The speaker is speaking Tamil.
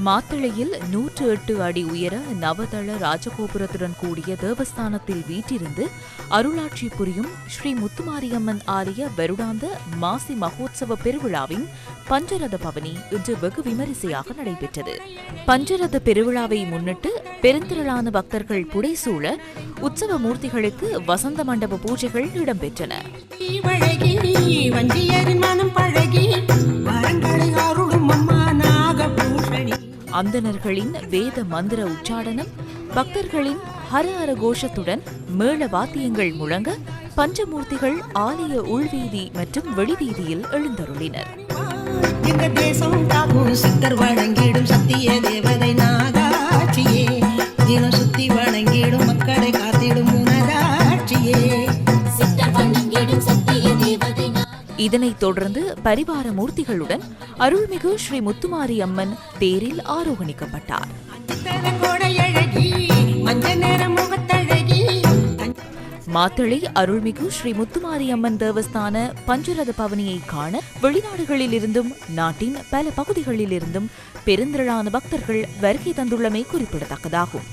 மாத்தளையில் 108 அடி உயர நவதள ராஜகோபுரத்துடன் கூடிய தேவஸ்தானத்தில் வீற்றிருந்து அருளாட்சி புரியும் ஸ்ரீ முத்துமாரியம்மன் ஆலய வருடாந்த மாசி மகோத்சவ பெருவிழாவின் பஞ்சரத பவனி இன்று வெகு விமரிசையாக நடைபெற்றது. பஞ்சரத பெருவிழாவை முன்னிட்டு பெருந்திரளான பக்தர்கள் புடைசூழ உற்சவ மூர்த்திகளுக்கு வசந்த மண்டப பூஜைகள் இடம்பெற்றன. அந்தணர்களின் வேத மந்திர உச்சாடனம், பக்தர்களின் ஹர ஹர கோஷத்துடன் மேள வாத்தியங்கள் முழங்க பஞ்சமூர்த்திகள் ஆலய உள்வீதி மற்றும் வெளிவீதியில் எழுந்தருளினர். சித்தர் வணங்கிடும் சத்திய தேவதை நாகாட்சியே, தினம் சுத்தி வணங்கிடும் மக்களை காத்திடும் முனதாட்சியே. இதனைத் தொடர்ந்து பரிவார மூர்த்திகளுடன் அருள்மிகு ஸ்ரீ முத்துமாரி அம்மன் தேரில் ஆரோகணிக்கப்பட்டார். மாத்தளை அருள்மிகு ஸ்ரீ முத்துமாரி அம்மன் தேவஸ்தான பஞ்சரத பவனியை காண வெளிநாடுகளிலிருந்தும் நாட்டின் பல பகுதிகளிலிருந்தும் பெருந்திரளான பக்தர்கள் வருகை தந்துள்ளமை குறிப்பிடத்தக்கதாகும்.